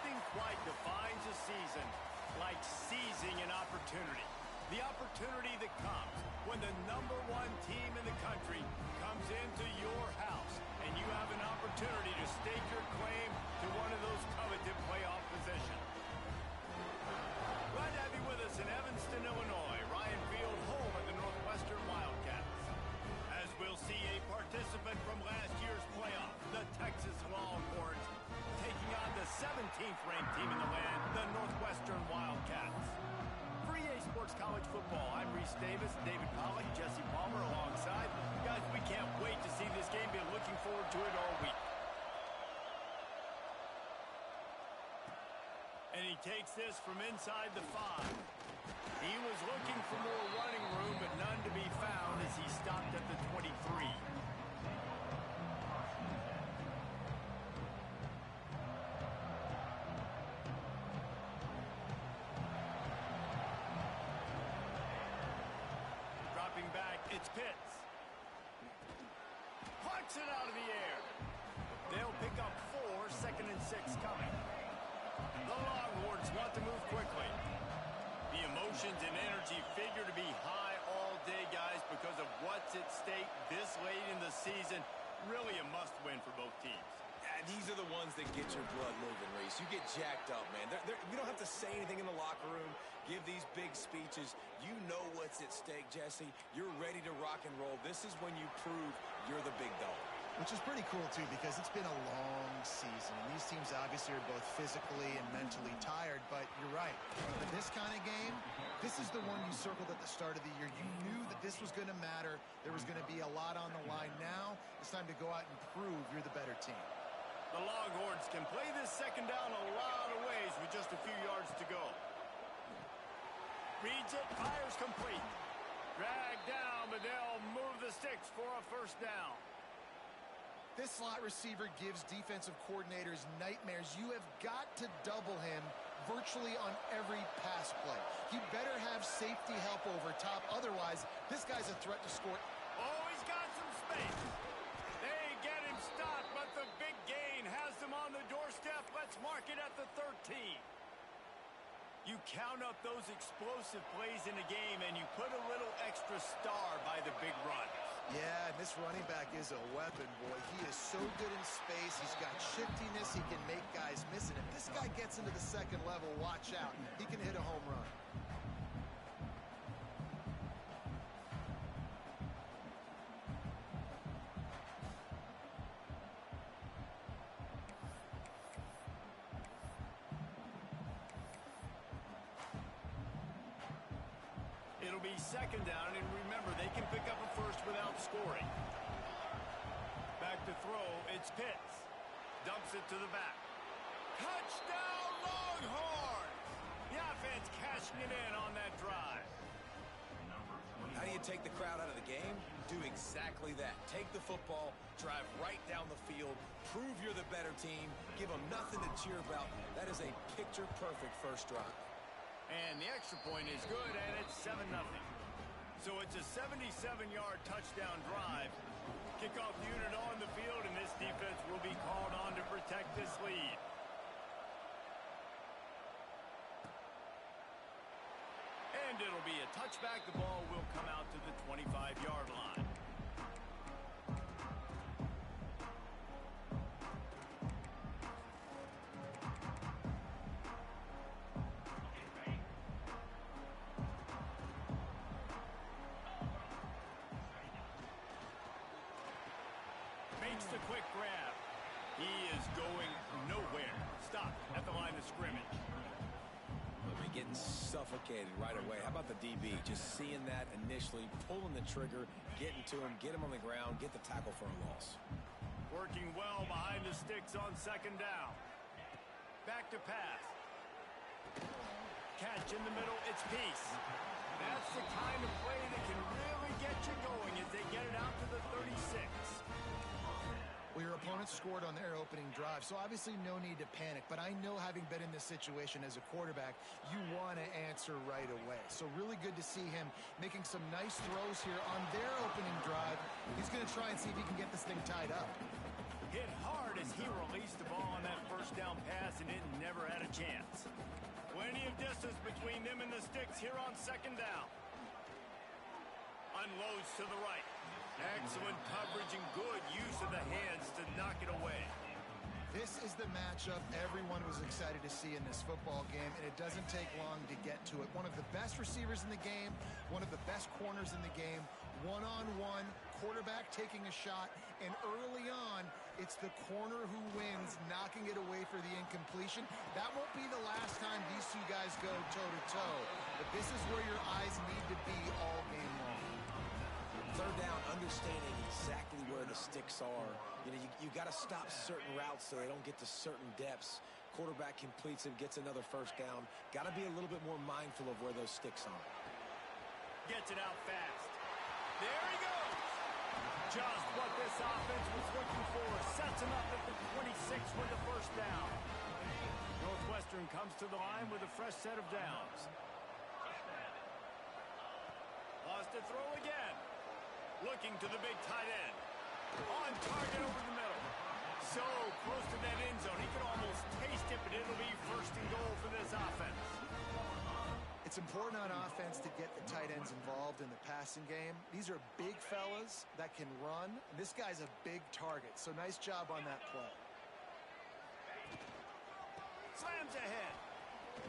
Nothing quite defines a season like seizing an opportunity. The opportunity that comes when the #1 team in the country comes into your house and you have an opportunity to stake your claim to one of those coveted playoff positions. Glad to have you with us in Evanston, Illinois. Ryan Field, home of the Northwestern Wildcats. As we'll see a participant from last year's playoff, the Texas Longhorns, taking on the 17th ranked team in the land, the Northwestern Wildcats. For EA Sports College Football, I'm Reese Davis, David Pollack, Jesse Palmer alongside. Guys, we can't wait to see this game. Been looking forward to it all week. And he takes this from inside the 5. He was looking for more running room, but none to be found as he stopped at the 23. Dropping back, it's Pitts. Plucks it out of the air. They'll pick up 4, 2nd and 6 coming. The Longhorns want to move quickly. The emotions and energy figure to be high all day, guys, because of what's at stake this late in the season. Really a must-win for both teams. Yeah, these are the ones that get your blood moving, Reese. You get jacked up, man. You don't have to say anything in the locker room, give these big speeches. You know what's at stake, Jesse. You're ready to rock and roll. This is when you prove you're the big dog. Which is pretty cool, too, because it's been a long season. And these teams obviously are both physically and mentally tired, but you're right. For this kind of game, this is the one you circled at the start of the year. You knew that this was going to matter. There was going to be a lot on the line. Now it's time to go out and prove you're the better team. The Longhorns can play this second down a lot of ways with just a few yards to go. Reads it, fires complete. Dragged down, but they'll move the sticks for a first down. This slot receiver gives defensive coordinators nightmares. You have got to double him virtually on every pass play. He better have safety help over top. Otherwise, this guy's a threat to score. Oh, he's got some space. They get him stopped, but the big gain has them on the doorstep. Let's mark it at the 13. You count up those explosive plays in a game, and you put a little extra star by the big run. Yeah, and this running back is a weapon, boy. He is so good in space. He's got shiftiness. He can make guys miss it. If this guy gets into the second level, watch out. He can hit a home run. It'll be second down, and remember, they can pick up a first without scoring. Back to throw, it's Pitts. Dumps it to the back. Touchdown, Longhorns! The offense cashing it in on that drive. How do you take the crowd out of the game? Do exactly that. Take the football, drive right down the field, prove you're the better team, give them nothing to cheer about. That is a picture-perfect first drive. And the extra point is good, and it's 7-0. So it's a 77-yard touchdown drive. Kickoff unit on the field, and this defense will be called on to protect this lead. And it'll be a touchback. The ball will come out to the 25-yard line. Makes the quick grab. He is going nowhere. Stop at the line of scrimmage. They're getting suffocated right away. How about the DB? Just seeing that initially, pulling the trigger, getting to him, get him on the ground, get the tackle for a loss. Working well behind the sticks on second down. Back to pass. Catch in the middle. It's Peace. That's the kind of play that can really get you going as they get it out to the 36. Well, your opponent scored on their opening drive, so obviously no need to panic. But I know, having been in this situation as a quarterback, you want to answer right away. So really good to see him making some nice throws here on their opening drive. He's going to try and see if he can get this thing tied up. hit hard as he released the ball on that first down pass, and it never had a chance. Plenty of distance between them and the sticks here on second down. Unloads to the right. Excellent coverage and good use of the hands to knock it away. This is the matchup everyone was excited to see in this football game, and it doesn't take long to get to it. One of the best receivers in the game, one of the best corners in the game, one-on-one, quarterback taking a shot, and early on, it's the corner who wins, knocking it away for the incompletion. That won't be the last time these two guys go toe-to-toe, but this is where your eyes need to be all game long. Third down, understanding exactly where the sticks are. You got to stop certain routes so they don't get to certain depths. Quarterback completes it, gets another first down. Got to be a little bit more mindful of where those sticks are. Gets it out fast. There he goes. Just what this offense was looking for. Sets him up at the 26 with the first down. Northwestern comes to the line with a fresh set of downs. Lost to throw again. Looking to the big tight end. On target over the middle. So close to that end zone. He could almost taste it, but it'll be first and goal for this offense. It's important on offense to get the tight ends involved in the passing game. These are big fellas that can run. And this guy's a big target, so nice job on that play. Slams ahead.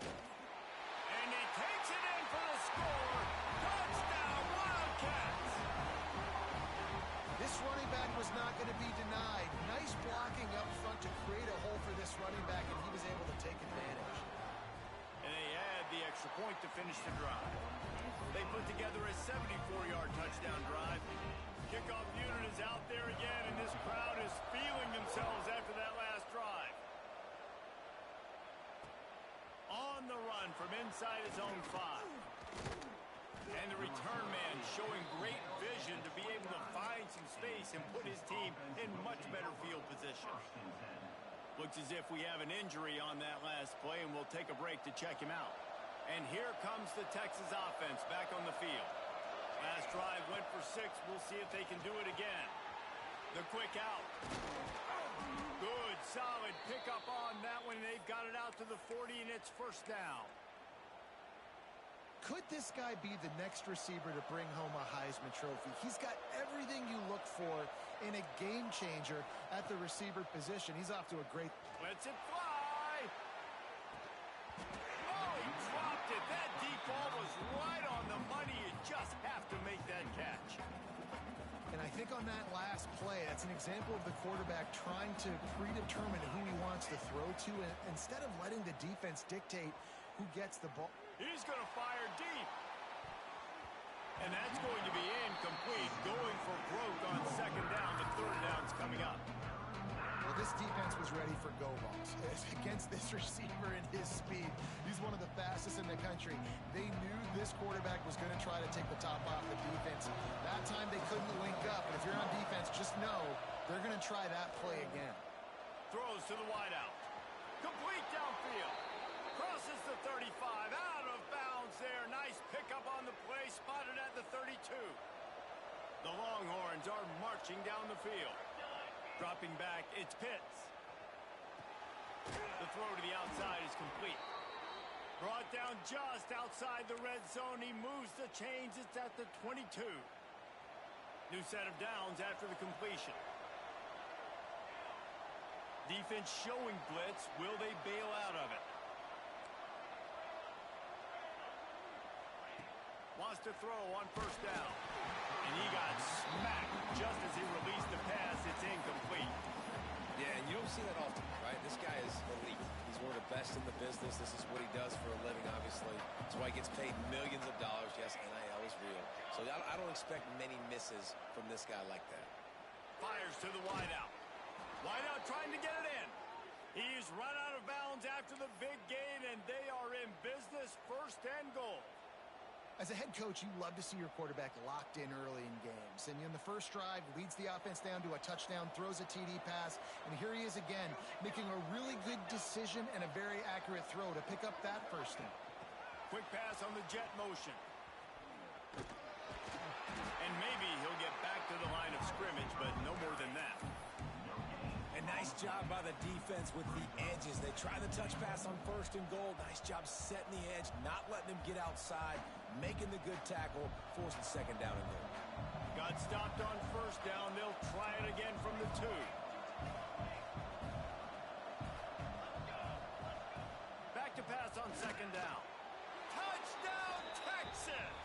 And he takes it in for the score. Touchdown, Wildcats! This running back was not going to be denied. Nice blocking up front to create a hole for this running back, and he was able to take advantage. And they had the extra point to finish the drive. They put together a 74-yard touchdown drive. Kickoff unit is out there again, and this crowd is feeling themselves after that last drive. On the run from inside his own 5. And the return man showing great vision to be able to find some space and put his team in much better field position. Looks as if we have an injury on that last play, and we'll take a break to check him out. And here comes the Texas offense back on the field. Last drive went for 6. We'll see if they can do it again. The quick out. Good, solid pickup on that one. They've got it out to the 40, and it's first down. Could this guy be the next receiver to bring home a Heisman Trophy? He's got everything you look for in a game changer at the receiver position. He's off to a great... Lets it fly. Oh, he dropped it. That deep ball was right on the money. You just have to make that catch. And I think on that last play, that's an example of the quarterback trying to predetermine who he wants to throw to, and instead of letting the defense dictate who gets the ball. He's going to fire deep. And that's going to be incomplete. Going for broke on second down. The third down's coming up. Well, this defense was ready for go balls. Against this receiver and his speed, he's one of the fastest in the country. They knew this quarterback was going to try to take the top off the defense. That time they couldn't link up. And if you're on defense, just know they're going to try that play again. Throws to the wideout. Complete downfield. Crosses the 35. Out of bounds there. Nice pickup on the play. Spotted at the 32. The Longhorns are marching down the field. Dropping back, it's Pitts. The throw to the outside is complete. Brought down just outside the red zone. He moves the chains. It's at the 22. New set of downs after the completion. Defense showing blitz. Will they bail out of it? Wants to throw on first down. And he got smacked just as he released the pass. It's incomplete. Yeah, and you don't see that often, right? This guy is elite. He's one of the best in the business. This is what he does for a living, obviously. That's why he gets paid millions of dollars. Yes, NIL is real. So I don't expect many misses from this guy like that. Fires to the wideout. Wideout trying to get it in. He's run out of bounds after the big gain, and they are in business, first and goal. As a head coach, you love to see your quarterback locked in early in games. And in the first drive, leads the offense down to a touchdown, throws a TD pass, and here he is again, making a really good decision and a very accurate throw to pick up that first down. Quick pass on the jet motion. And maybe he'll get back to the line of scrimmage, but no more than that. And Nice job by the defense with the edges. They try the touch pass on 1st and goal. Nice job setting the edge, not letting him get outside, making the good tackle, forcing 2nd down and goal. Got stopped on 1st down. They'll try it again from the 2. Back to pass on 2nd down. Touchdown, Texas!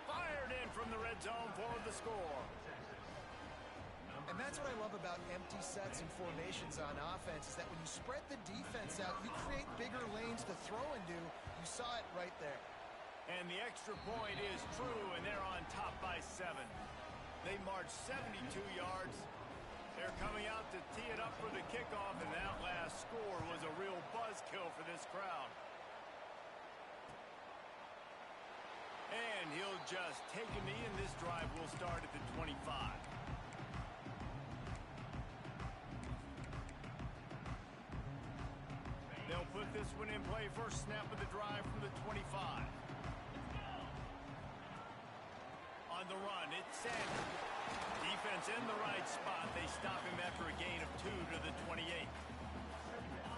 Fired in from the red zone for the score. And that's what I love about empty sets and formations on offense, is that when you spread the defense out, you create bigger lanes to throw into. You saw it right there. And the extra point is true, and they're on top by 7. They marched 72 yards. They're coming out to tee it up for the kickoff, and that last score was a real buzzkill for this crowd. And he'll just take a knee, and this drive will start at the 25. They'll put this one in play. First snap of the drive from the 25. On the run, it's Sanders. Defense in the right spot. They stop him after a gain of 2 to the 28.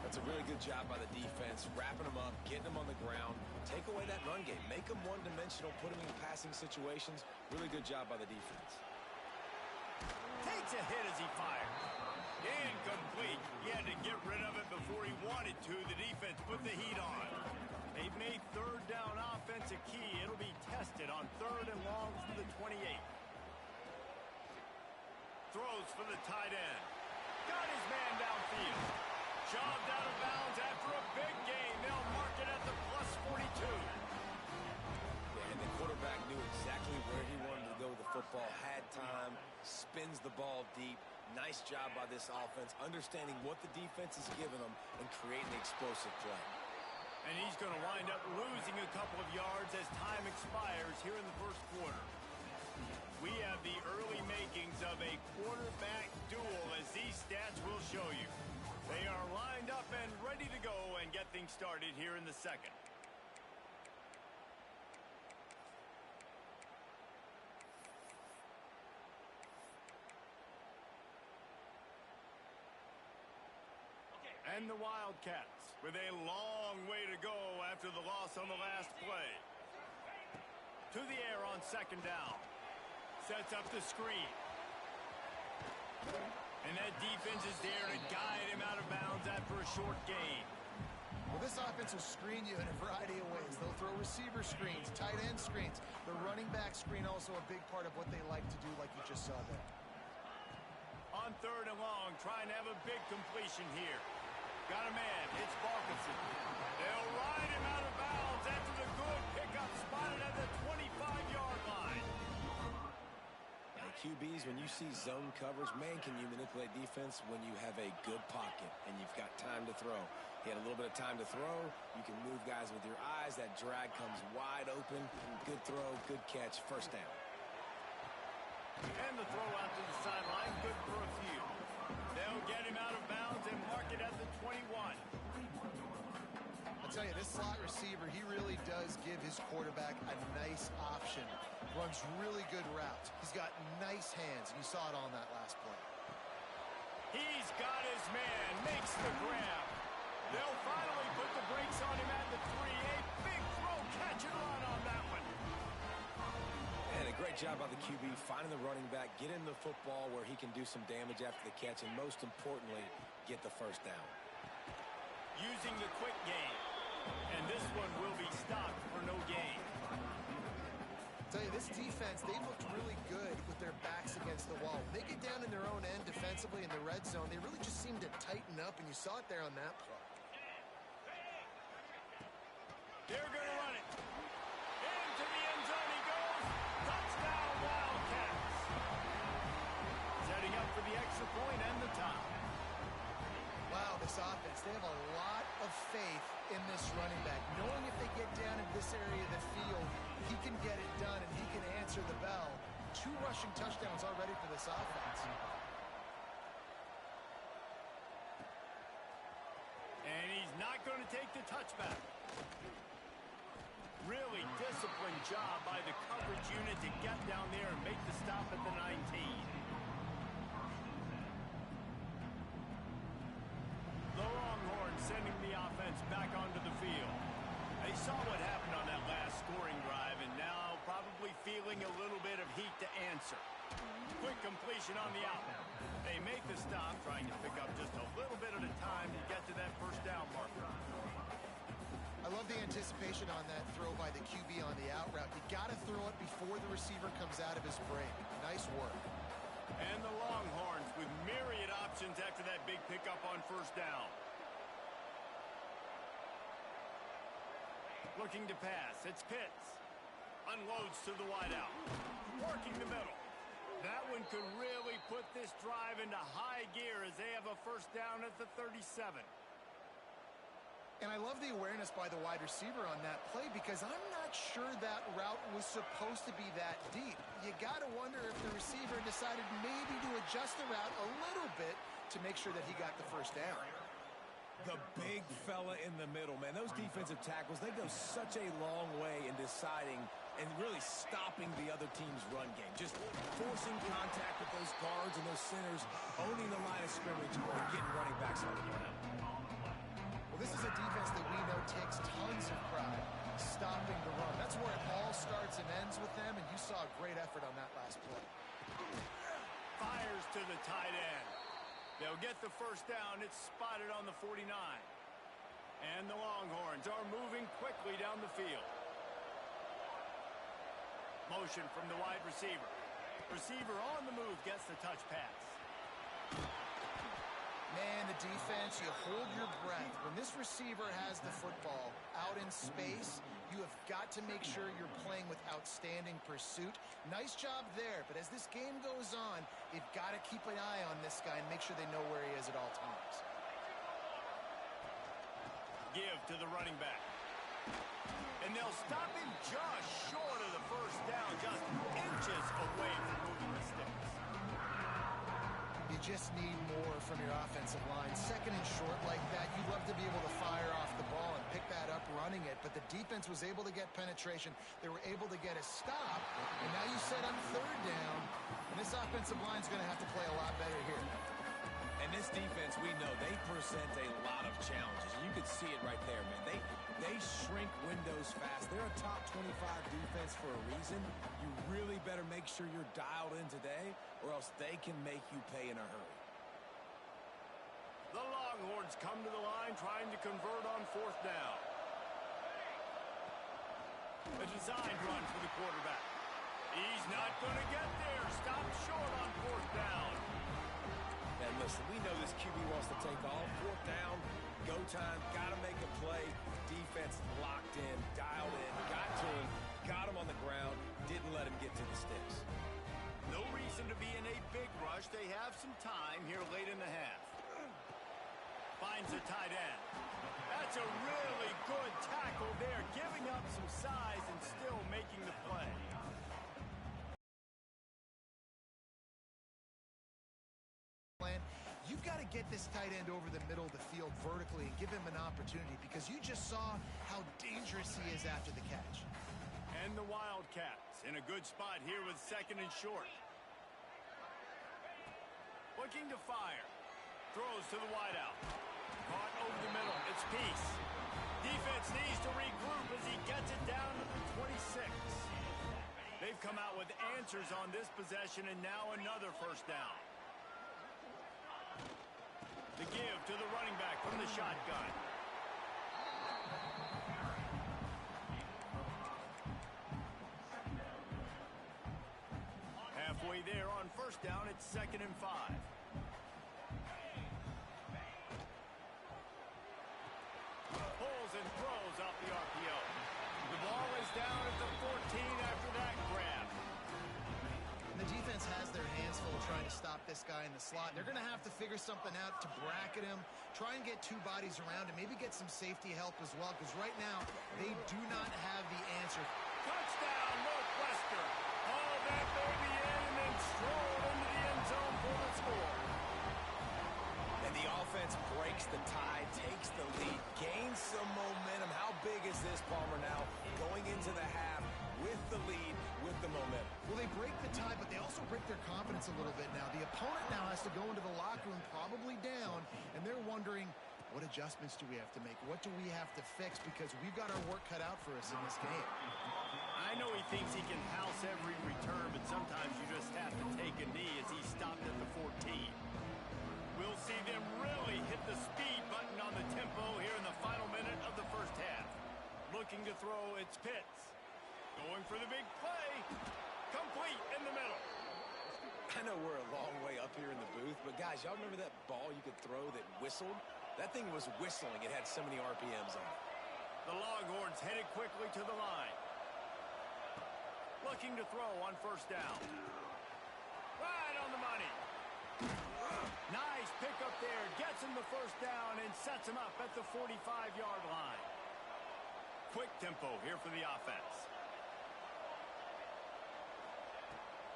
That's a really good job by the defense, wrapping them up, getting them on the ground. Take away that run game. Make them one-dimensional, put them in passing situations. Really good job by the defense. Takes a hit as he fired. Incomplete. He had to get rid of it before he wanted to. The defense put the heat on. They've made 3rd down offense a key. It'll be tested on 3rd and long from the 28. Throws for the tight end. Got his man downfield. Shoved out of bounds after a big gain. They'll mark it at the plus 42. And the quarterback knew exactly where he wanted to go with the football. Had time. Spins the ball deep. Nice job by this offense, understanding what the defense is giving them and creating an explosive play. And he's going to wind up losing a couple of yards as time expires here in the 1st quarter. We have the early makings of a quarterback duel, as these stats will show you. They are lined up and ready to go and get things started here in the 2nd. And the Wildcats with a long way to go after the loss on the last play. To the air on 2nd down. Sets up the screen. And that defense is there to guide him out of bounds after a short gain. Well, this offense will screen you in a variety of ways. They'll throw receiver screens, tight end screens. The running back screen also a big part of what they like to do, like you just saw there. On 3rd and long, trying to have a big completion here. Got a man. It's Balkinson. They'll ride him out of bounds after the good pickup, spotted at the 25-yard line. Now, QBs, when you see zone coverage, man, can you manipulate defense when you have a good pocket and you've got time to throw. He had a little bit of time to throw. You can move guys with your eyes. That drag comes wide open. Good throw, good catch, 1st down. And the throw out to the sideline, good for a few. They'll get him out of bounds and mark it at the 21. I'll tell you, this slot receiver, he really does give his quarterback a nice option. Runs really good routes. He's got nice hands, and you saw it on that last play. He's got his man, makes the grab. They'll finally put the brakes on him at the 3. A big throw, catch and run on that one. And a great job by the QB finding the running back, getting the football where he can do some damage after the catch, and most importantly, get the 1st down. Using the quick game. And this one will be stopped for no gain. I'll tell you, this defense, they looked really good with their backs against the wall. When they get down in their own end defensively in the red zone, they really just seem to tighten up, and you saw it there on that play. They're going to run it. Into the end zone he goes. Touchdown, Wildcats. Setting up for the extra point and the tie. Wow, this offense, they have a lot of faith in this running back, knowing if they get down in this area of the field, he can get it done and he can answer the bell. 2 rushing touchdowns already for this offense. And he's not going to take the touchback. Really disciplined job by the coverage unit to get down there and make the stop at the 19. offense back onto the field. They saw what happened on that last scoring drive, and now probably feeling a little bit of heat to answer. Quick completion on the out. They make the stop, trying to pick up just a little bit at a time to get to that first down marker. I love the anticipation on that throw by the QB on the out route. You got to throw it before the receiver comes out of his break. Nice work. And the Longhorns with myriad options after that big pickup on first down. Looking to pass. It's Pitts. Unloads to the wideout. Working the middle. That one could really put this drive into high gear as they have a first down at the 37. And I love the awareness by the wide receiver on that play because I'm not sure that route was supposed to be that deep. You got to wonder if the receiver decided maybe to adjust the route a little bit to make sure that he got the first down. The big fella in the middle, man. Those defensive tackles, they go such a long way in deciding and really stopping the other team's run game. Just forcing contact with those guards and those centers, owning the line of scrimmage, and getting running backs on the ground. Well, this is a defense that we know takes tons of pride stopping the run. That's where it all starts and ends with them, and you saw a great effort on that last play. Fires to the tight end. They'll get the first down. It's spotted on the 49. And the Longhorns are moving quickly down the field. Motion from the wide receiver. Receiver on the move gets the touch pass. Man, the defense, you hold your breath. When this receiver has the football out in space, you have got to make sure you're playing with outstanding pursuit. Nice job there, but as this game goes on, they've got to keep an eye on this guy and make sure they know where he is at all times. Give to the running back. And they'll stop him just short of the first down, just inches away from moving the sticks. You just need more from your offensive line. Second and short like that, you'd love to be able to fire off the ball and pick that up running it, but the defense was able to get penetration. They were able to get a stop, and now you set up third down, and this offensive line is going to have to play a lot better here. And this defense, we know, they present a lot of challenges. You can see it right there, man. They shrink windows fast. They're a top 25 defense for a reason. You really better make sure you're dialed in today, or else they can make you pay in a hurry. The Longhorns come to the line trying to convert on fourth down. A designed run for the quarterback. He's not going to get there. Stopped short on fourth down. And listen, we know this QB wants to take off. Fourth down, go time, got to make a play. Defense locked in, dialed in, got to him, got him on the ground, didn't let him get to the sticks. No reason to be in a big rush. They have some time here late in the half. Finds a tight end. That's a really good tackle there, giving up some size and still making the play. You've got to get this tight end over the middle of the field vertically and give him an opportunity because you just saw how dangerous he is after the catch. And the Wildcats in a good spot here with second and short. Looking to fire. Throws to the wideout. Caught over the middle. It's Peace. Defense needs to regroup as he gets it down to the 26. They've come out with answers on this possession and now another first down. The give to the running back from the shotgun. Halfway there on first down, it's 2nd and 5. Pulls and throws off the RPO. The ball is down at the 14 after that grab. And the defense has their hands full trying to stop this guy in the slot. They're going to have to figure something out to bracket him, try and get two bodies around him, maybe get some safety help as well, because right now they do not have the answer. Touchdown, Northwestern. Haul that baby in and then stroll into the end zone for the score. And the offense breaks the tie, takes the lead, gains some momentum. How big is this, Palmer, now going into the half with the lead, with the momentum? Well, they break the tie, but they also break their confidence a little bit now. The opponent now has to go into the locker room probably down, and they're wondering, What adjustments do we have to make? What do we have to fix? Because we've got our work cut out for us in this game. I know he thinks he can house every return, but sometimes you just have to take a knee as he stopped at the 14. We'll see them really hit the speed button on the tempo here in the final minute of the first half. Looking to throw, it's Pitts. Going for the big play. Complete in the middle. I know we're a long way up here in the booth, but guys, y'all remember that ball you could throw that whistled? That thing was whistling. It had so many RPMs on it. The Longhorns headed quickly to the line. Looking to throw on first down. Right on the money. Nice pickup there. Gets him the first down and sets him up at the 45-yard line. Quick tempo here for the offense.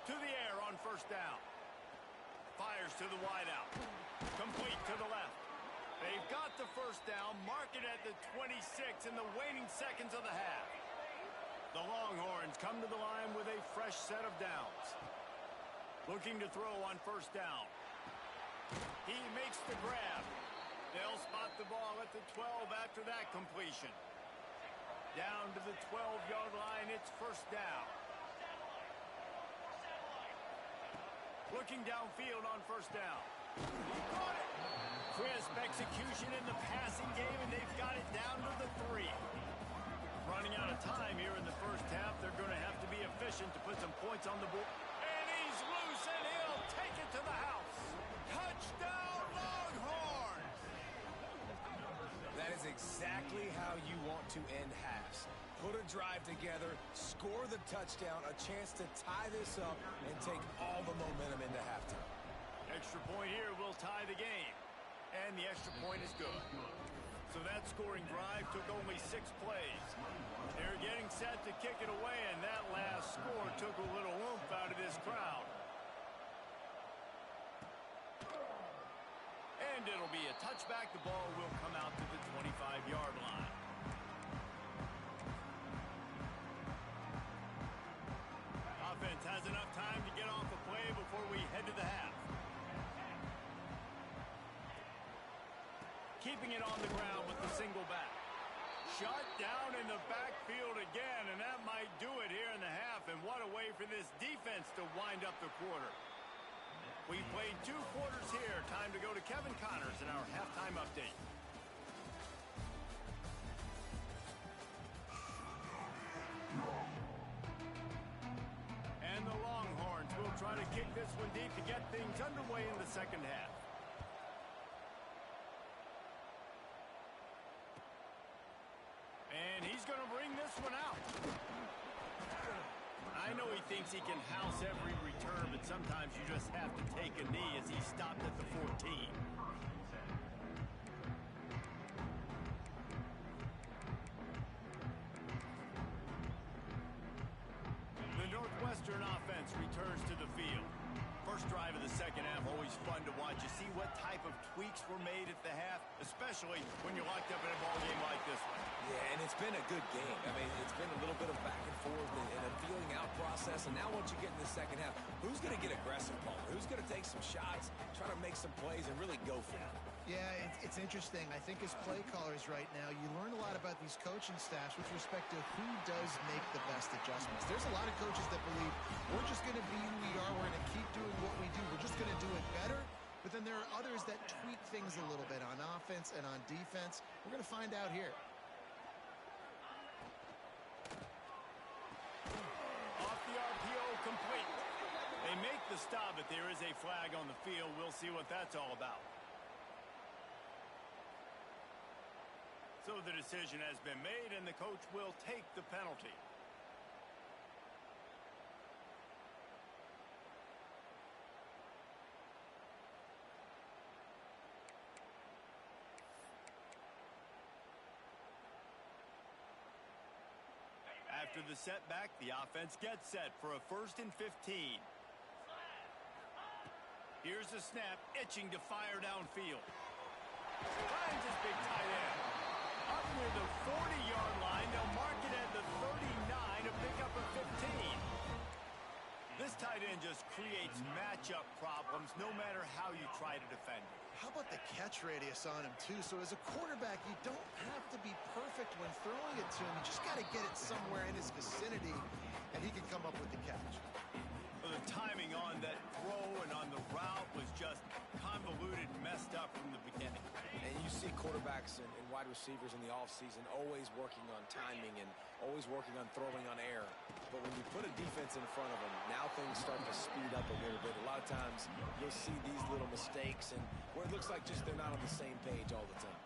To the air on first down. Fires to the wideout. Complete to the left. They've got the first down. Mark it at the 26 in the waning seconds of the half. The Longhorns come to the line with a fresh set of downs. Looking to throw on first down. He makes the grab. They'll spot the ball at the 12 after that completion. Down to the 12-yard line, it's first down. Looking downfield on first down. Caught it. Crisp execution in the passing game, and they've got it down to the 3. Running out of time here in the first half. They're going to have to be efficient to put some points on the board. And he's loose, and he'll take it to the house. Touchdown, Longhorns! That is exactly how you want to end halves. Put a drive together, score the touchdown, a chance to tie this up, and take all the momentum into halftime. Extra point here will tie the game. And the extra point is good. So that scoring drive took only 6 plays. They're getting set to kick it away, and that last score took a little oomph out of this crowd. And it'll be a touchback. The ball will come out to the 25-yard line. Offense has enough time to get off a play before we head to the half. Keeping it on the ground with the single back. Shot down in the backfield again, and that might do it here in the half. And what a way for this defense to wind up the quarter. We've played 2 quarters here. Time to go to Kevin Connors in our halftime update. And the Longhorns will try to kick this one deep to get things underway in the second half. And he's going to bring this one out. I know he thinks he can house every return, but sometimes you just have to take a knee as he stopped at the 14. The Northwestern offense returns to the field. First drive of the second half, always fun to watch. You see what type of tweaks were made at the half, especially when you're locked up in a ball game like this one. Yeah, and it's been a good game. I mean, it's been a little bit of back and forth and a feeling out process. And now once you get in the second half, who's going to get aggressive, Paul? Who's going to take some shots, try to make some plays, and really go for it? Yeah, it's interesting. I think as play callers right now, you learn a lot about these coaching staffs with respect to who does make the best adjustments. There's a lot of coaches that believe we're just going to be who we are. We're going to keep doing what we do. We're just going to do it better. But then there are others that tweak things a little bit on offense and on defense. We're going to find out here. Off the RPO, complete. They make the stop, but there is a flag on the field. We'll see what that's all about. So the decision has been made, and the coach will take the penalty. After the setback, the offense gets set for a 1st and 15. Here's the snap, itching to fire downfield. Finds his big tight end. Up near the 40-yard line, they'll mark it at the 39 to pick up a 15. This tight end just creates matchup problems no matter how you try to defend it. How about the catch radius on him, too? So as a quarterback, you don't have to be perfect when throwing it to him. You just got to get it somewhere in his vicinity, and he can come up with the catch. Well, the timing on that throw and on the route was just convoluted, messed up from the beginning. And you see quarterbacks and wide receivers in the offseason always working on timing and always working on throwing on air. But when you put a defense in front of them, now things start to speed up a little bit. A lot of times you'll see these little mistakes and where it looks like just they're not on the same page all the time.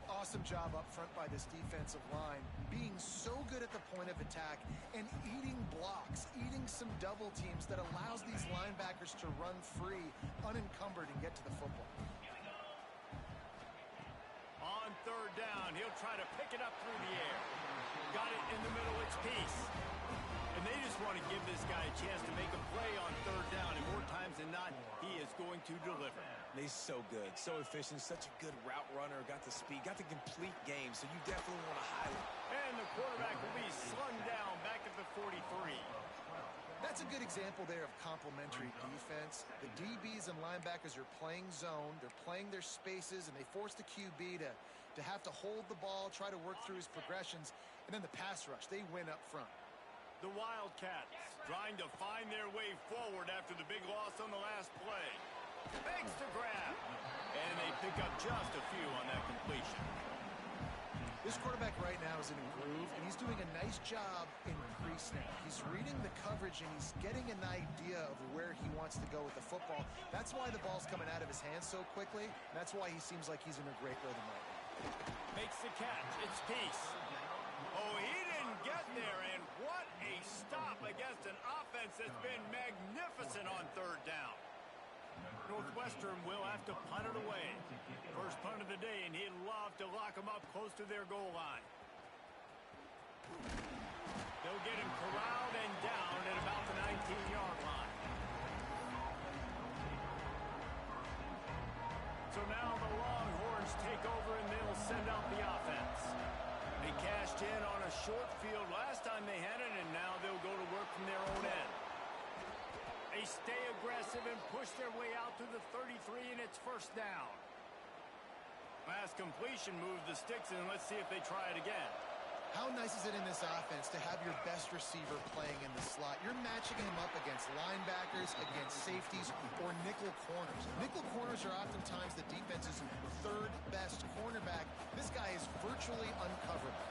Awesome job up front by this defensive line, being so good at the point of attack and eating blocks, eating some double teams that allows these linebackers to run free, unencumbered, and get to the football. On third down, he'll try to pick it up through the air. Got it in the middle, it's Peace. And they just want to give this guy a chance to make a play on third down, and more times than not, he is going to deliver. And he's so good, so efficient, such a good route runner, got the speed, got the complete game, so you definitely want to highlight. And the quarterback will be slung down back at the 43. That's a good example there of complementary defense. The DBs and linebackers are playing zone, they're playing their spaces, and they force the QB to have to hold the ball, try to work through his progressions, and then the pass rush, they win up front. The Wildcats trying to find their way forward after the big loss on the last play. Makes the grab. And they pick up just a few on that completion. This quarterback right now is in a groove, and he's doing a nice job in pre-snap. He's reading the coverage, and he's getting an idea of where he wants to go with the football. That's why the ball's coming out of his hands so quickly. That's why he seems like he's in a great rhythm right now. Makes the catch. It's Peace. Oh, he didn't get there, and what a stop against an offense that's been magnificent on third down. Northwestern will have to punt it away. First punt of the day, and he'd love to lock them up close to their goal line. They'll get him corralled and down at about the 19-yard line. So now the Longhorns take over, and they'll send out the offense. They cashed in on a short field last time they had it, and now they'll go to work from their own end. They stay aggressive and push their way out to the 33, and it's first down. Last completion moved the sticks, and let's see if they try it again. How nice is it in this offense to have your best receiver playing in the slot? You're matching him up against linebackers, against safeties, or nickel corners. Nickel corners are oftentimes the defense's third best cornerback. This guy is virtually uncoverable.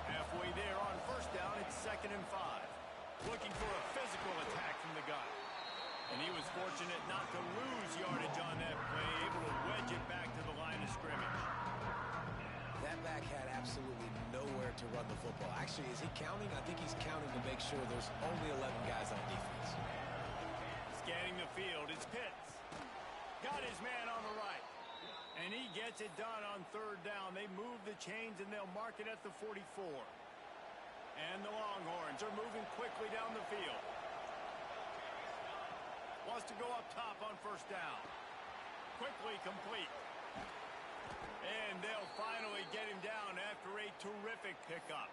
Halfway there on first down, it's 2nd and 5. Looking for a physical attack from the gun. And he was fortunate not to lose yardage on that play, able to wedge it back to the line of scrimmage. That back had absolutely nowhere to run the football. Actually, is he counting? I think he's counting to make sure there's only 11 guys on defense. Scanning the field, it's Pitts. Got his man on the right. And he gets it done on third down. They move the chains, and they'll mark it at the 44. And the Longhorns are moving quickly down the field. Wants to go up top on first down. Quickly complete. And they'll finally get him down after a terrific pickup.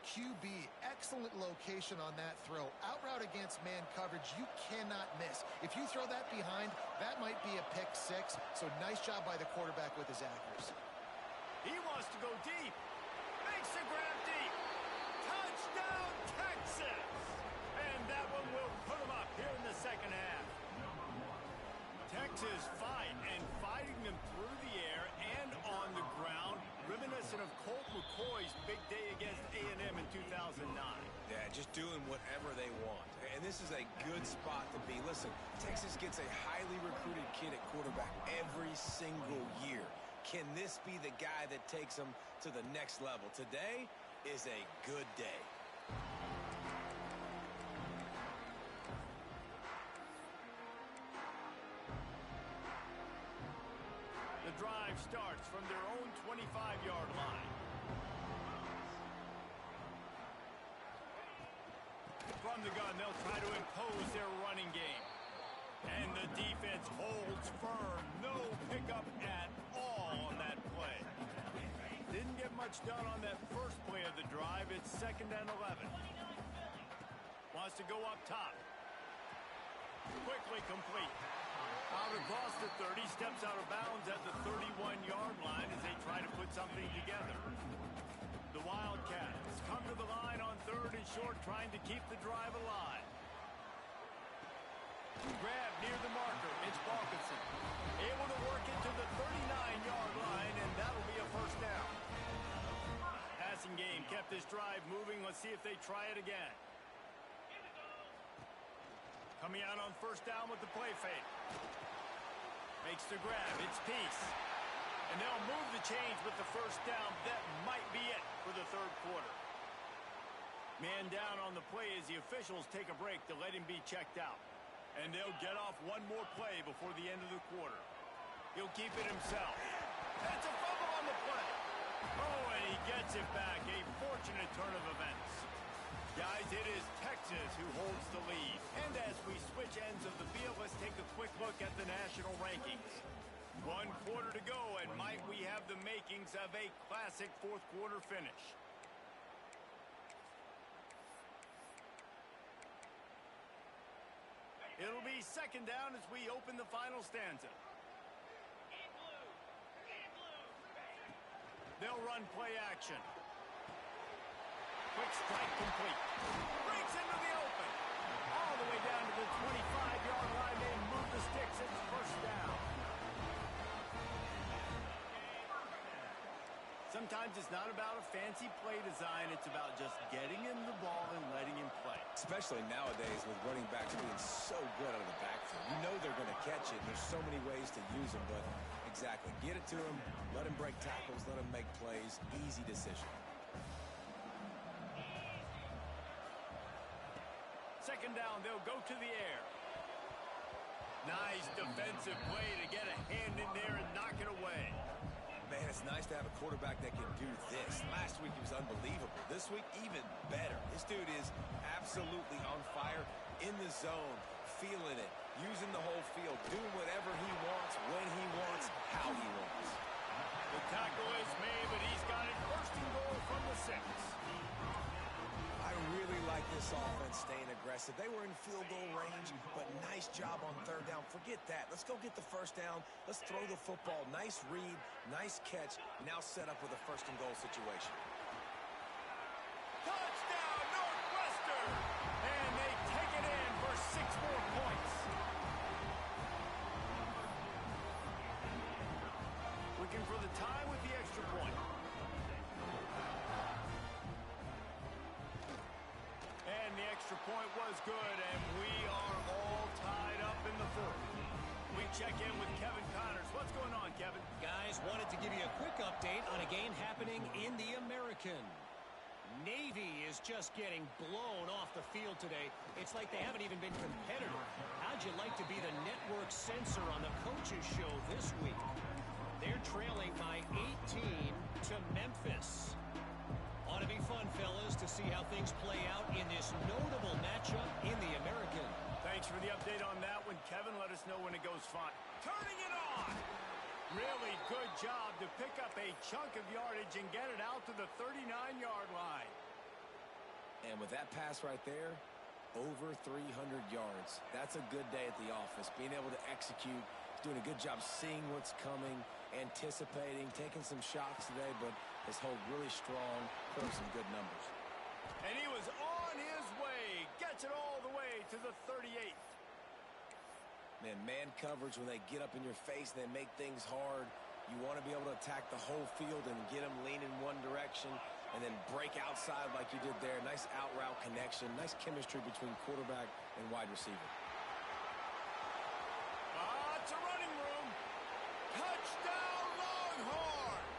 QB, excellent location on that throw. Out route against man coverage, you cannot miss. If you throw that behind, that might be a pick six. So nice job by the quarterback with his accuracy. He wants to go deep. Makes the grab deep. Touchdown, Texas! And that one will put him up here in the second half. Texas fighting them through the air and on the ground, reminiscent of Colt McCoy's big day against A&M in 2009. Yeah, just doing whatever they want. And this is a good spot to be. Listen, Texas gets a highly recruited kid at quarterback every single year. Can this be the guy that takes them to the next level? Today is a good day. The drive starts from their own 25-yard line. From the gun, they'll try to impose their running game. And the defense holds firm. No pickup at all on that play. Didn't get much done on that first play of the drive. It's 2nd and 11. Wants to go up top. Quickly complete. Out across the 30, steps out of bounds at the 31-yard line as they try to put something together. The Wildcats come to the line on 3rd and short, trying to keep the drive alive. Grab near the marker. It's Balkinson. Able to work it to the 39-yard line, and that'll be a first down. Passing game kept this drive moving. Let's see if they try it again. Coming out on first down with the play fake. Makes the grab. It's Peace. And they'll move the chains with the first down. That might be it for the 3rd quarter. Man down on the play as the officials take a break to let him be checked out. And they'll get off one more play before the end of the quarter. He'll keep it himself. That's a fumble on the play. Oh, and he gets it back. A fortunate turn of events. Guys, it is Texas who holds the lead. And as we switch ends of the field, let's take a quick look at the national rankings. 1 quarter to go, and might we have the makings of a classic 4th quarter finish. It'll be 2nd down as we open the final stanza. They'll run play action. Quick strike complete. Breaks into the open. All the way down to the 25-yard line. They move the sticks. It's first down. Sometimes it's not about a fancy play design. It's about just getting him the ball and letting him play. Especially nowadays with running backs being so good out of the backfield. You know they're going to catch it. There's so many ways to use them, but exactly. Get it to him. Let him break tackles. Let him make plays. Easy decision. 2nd down, they'll go to the air. Nice defensive play to get a hand in there and knock it away. Man, it's nice to have a quarterback that can do this. Last week he was unbelievable. This week, even better. This dude is absolutely on fire, in the zone, feeling it, using the whole field, doing whatever he wants, when he wants, how he wants. The tackle is made, but he's got it 1st and goal from the 6. I really like this offense staying aggressive. They were in field goal range, but nice job on 3rd down. Forget that. Let's go get the first down. Let's throw the football. Nice read, nice catch. Now set up with a 1st and goal situation. Touchdown, Northwestern! And they take it in for 6 more points. Looking for the tie with the extra point. And the extra point was good, and we are all tied up in the 4th. We check in with Kevin Connors. What's going on, Kevin? Guys, wanted to give you a quick update on a game happening in the American. Navy is just getting blown off the field today. It's like they haven't even been competitive. How'd you like to be the network censor on the coaches show this week? They're trailing by 18 to Memphis. Ought to be fun, fellas, to see how things play out in this notable matchup in the American. Thanks for the update on that one, Kevin. Let us know when it goes fine. Turning it on! Really good job to pick up a chunk of yardage and get it out to the 39-yard line. And with that pass right there, over 300 yards. That's a good day at the office. Being able to execute, doing a good job seeing what's coming, anticipating, taking some shots today, but has held really strong, put up some good numbers. And he was on his way. Gets it all the way to the 38th. Man coverage, when they get up in your face, they make things hard. You want to be able to attack the whole field and get them leaning one direction and then break outside like you did there. Nice out-route connection. Nice chemistry between quarterback and wide receiver. It's a running room. Touchdown, Longhorns.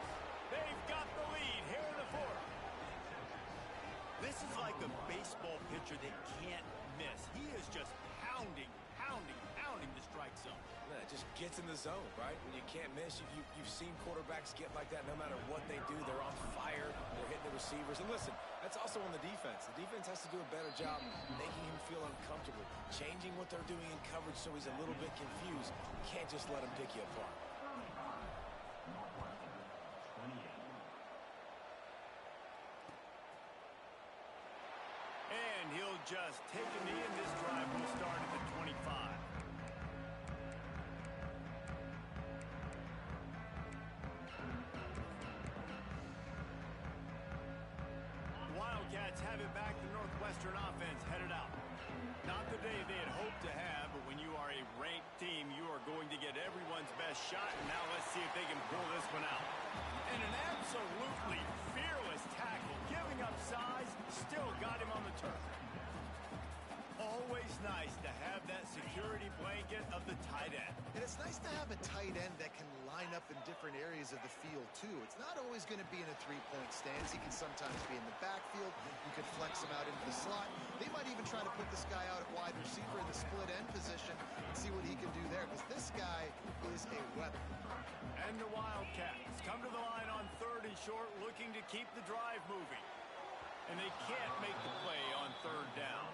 They've got the lead here in the 4th. This is like a baseball pitcher that can't miss. He is just pounding the strike zone. Yeah, it just gets in the zone, right? When you can't miss, you've seen quarterbacks get like that no matter what they do. They're on fire. They're hitting the receivers. And listen, that's also on the defense. The defense has to do a better job making him feel uncomfortable, changing what they're doing in coverage so he's a little bit confused. You can't just let him pick you apart. And he'll just take a knee, and this drive will start at the 25. Wildcats have it back. The Northwestern offense headed out. Not the day they had hoped to have, but when you are a ranked team, you are going to get everyone's best shot. And now let's see if they can pull this one out. And an absolutely fearless tackle, giving up size, still got him on the turf. Always nice to have that security blanket of the tight end. And it's nice to have a tight end that can line up in different areas of the field, too. It's not always going to be in a three-point stance. He can sometimes be in the backfield. You could flex him out into the slot. They might even try to put this guy out at wide receiver in the split end position and see what he can do there, because this guy is a weapon. And the Wildcats come to the line on 3rd and short, looking to keep the drive moving. And they can't make the play on 3rd down.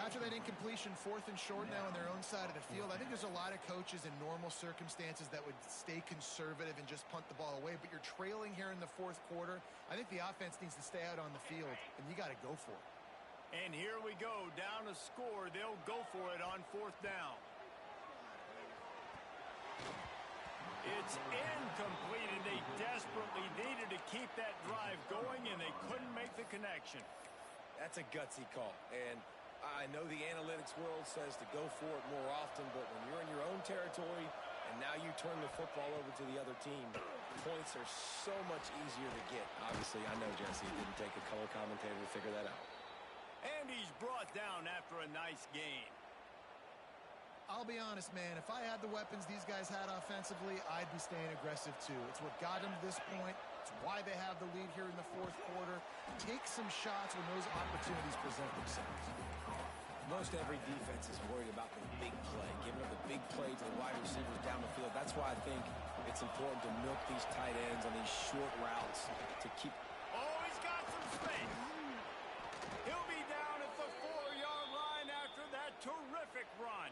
After that incompletion, 4th and short now on their own side of the field, I think there's a lot of coaches in normal circumstances that would stay conservative and just punt the ball away. But you're trailing here in the 4th quarter. I think the offense needs to stay out on the field, and you got to go for it. And here we go, down a score. They'll go for it on 4th down. It's incomplete, and they desperately needed to keep that drive going, and they couldn't make the connection. That's a gutsy call, and I know the analytics world says to go for it more often, but when you're in your own territory and now you turn the football over to the other team, points are so much easier to get. Obviously, I know, Jesse, it didn't take a color commentator to figure that out. And he's brought down after a nice gain. I'll be honest, man, if I had the weapons these guys had offensively, I'd be staying aggressive too. It's what got them to this point. It's why they have the lead here in the 4th quarter. Take some shots when those opportunities present themselves. Most every defense is worried about the big play, giving up the big play to the wide receivers down the field. That's why I think it's important to milk these tight ends on these short routes to keep. Oh, he's got some space. He'll be down at the 4-yard line after that terrific run.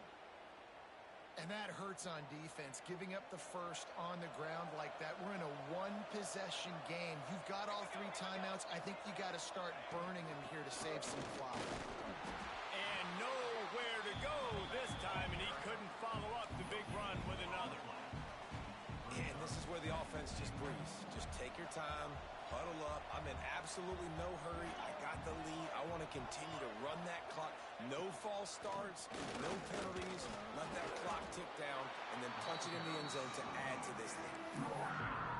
And that hurts on defense, giving up the first on the ground like that. We're in a one-possession game. You've got all 3 timeouts. I think you got to start burning them here to save some clock. And nowhere to go this time, and he couldn't follow up the big run with another one. And this is where the offense just breathes. Just take your time, huddle up. I'm in absolutely no hurry. I got the lead. I want to continue to run that clock. No false starts, no penalties. Let that clock tick down, and then punch it in the end zone to add to this lead.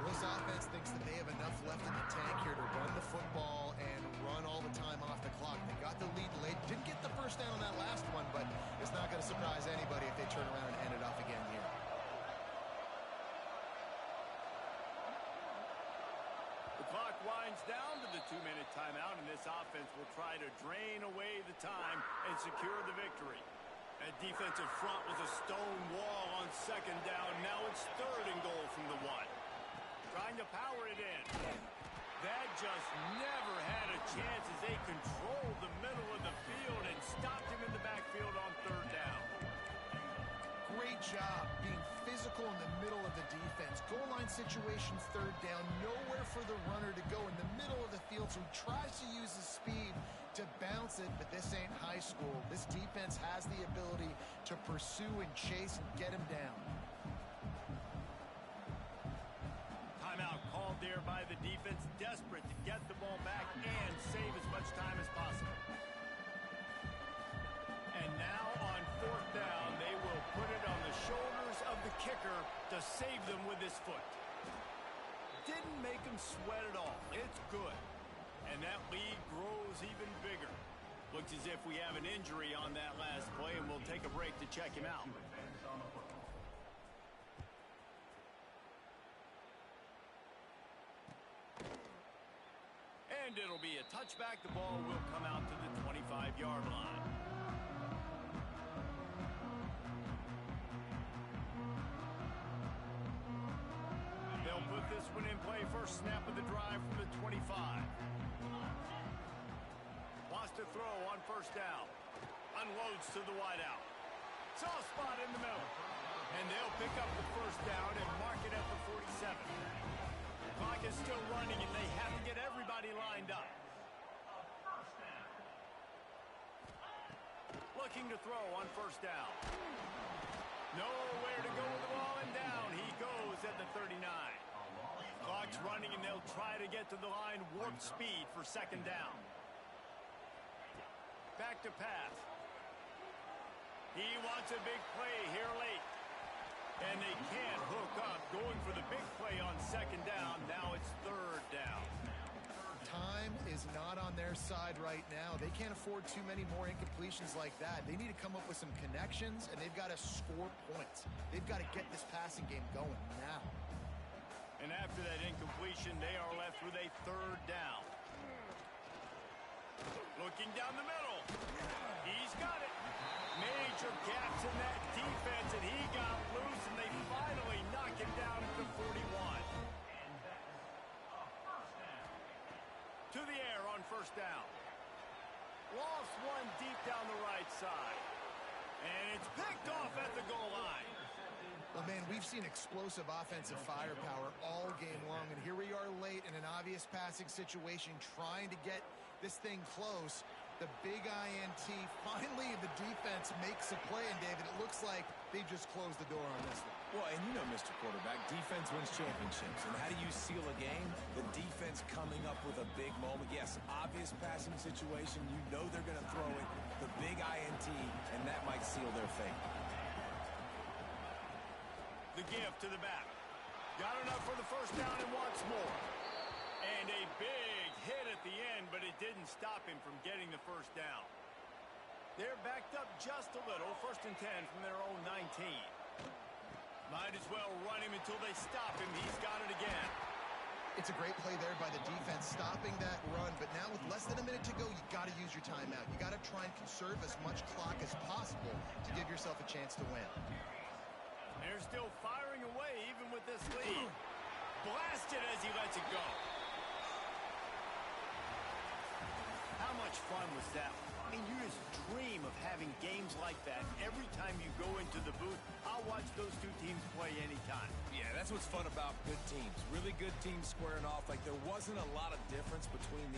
This offense thinks that they have enough left in the tank here to run the football and run all the time off the clock. They got the lead late. Didn't get the first down on that last one, but it's not going to surprise anybody if they turn around and hand it off again here. The clock winds down to the 2-minute timeout, and this offense will try to drain away the time and secure the victory. That defensive front was a stone wall on 2nd down. Now it's 3rd and goal from the 1. Trying to power it in. That just never had a chance as they controlled the middle of the field and stopped him in the backfield on 3rd down. Great job being physical in the middle of the defense. Goal line situation, 3rd down. Nowhere for the runner to go in the middle of the field, so he tries to use his speed to bounce it, but this ain't high school. This defense has the ability to pursue and chase and get him down. Timeout called there by the defense, desperate to get the ball back and save as much time as possible. And now on 4th down, they will put it on the shoulders of the kicker to save them with his foot. Didn't make him sweat at all. It's good. And that lead grows even bigger. Looks as if we have an injury on that last play, and we'll take a break to check him out. And it'll be a touchback. The ball will come out to the 25-yard line. They'll put this one in play. First snap of the drive from the 25. Wants to throw on 1st down. Unloads to the wideout. Soft spot in the middle. And they'll pick up the 1st down and mark it at the 47. Clock is still running, and they have to get everybody lined up. Looking to throw on 1st down. Nowhere to go with the ball, and down he goes at the 39. Clock's running, and they'll try to get to the line. Warp speed for 2nd down. Back to pass. He wants a big play here late. And they can't hook up. Going for the big play on second down. Now it's third down. Time is not on their side right now. They can't afford too many more incompletions like that. They need to come up with some connections, and they've got to score points. They've got to get this passing game going now. And after that incompletion, they are left with a third down. Looking down the middle. He's got it. Major gaps in that defense, and he got loose, and they finally knock him down at the 41. To the air on first down. Lost one deep down the right side. And it's picked off at the goal line. Well, man, we've seen explosive offensive firepower all game long, and here we are late in an obvious passing situation trying to get this thing close. The big INT, finally the defense makes a play, and David, it looks like they just closed the door on this one. Well, and you know, Mr. Quarterback, defense wins championships. And how do you seal a game? The defense coming up with a big moment. Yes, obvious passing situation. You know they're going to throw it. The big INT, and that might seal their fate. The give to the back. Got enough for the first down and wants more. And a big hit at the end, but it didn't stop him from getting the first down. They're backed up just a little. First and 10 from their own 19. Might as well run him until they stop him. He's got it again. It's a great play there by the defense, stopping that run. But now with less than a minute to go, you got to use your timeout. You got to try and conserve as much clock as possible to give yourself a chance to win. They're still firing away even with this lead. Blasted as he lets it go. How much fun was that? I mean, you just dream of having games like that. Every time you go into the booth, I'll watch those two teams play anytime. Yeah, that's what's fun about good teams. Really good teams squaring off. Like, there wasn't a lot of difference between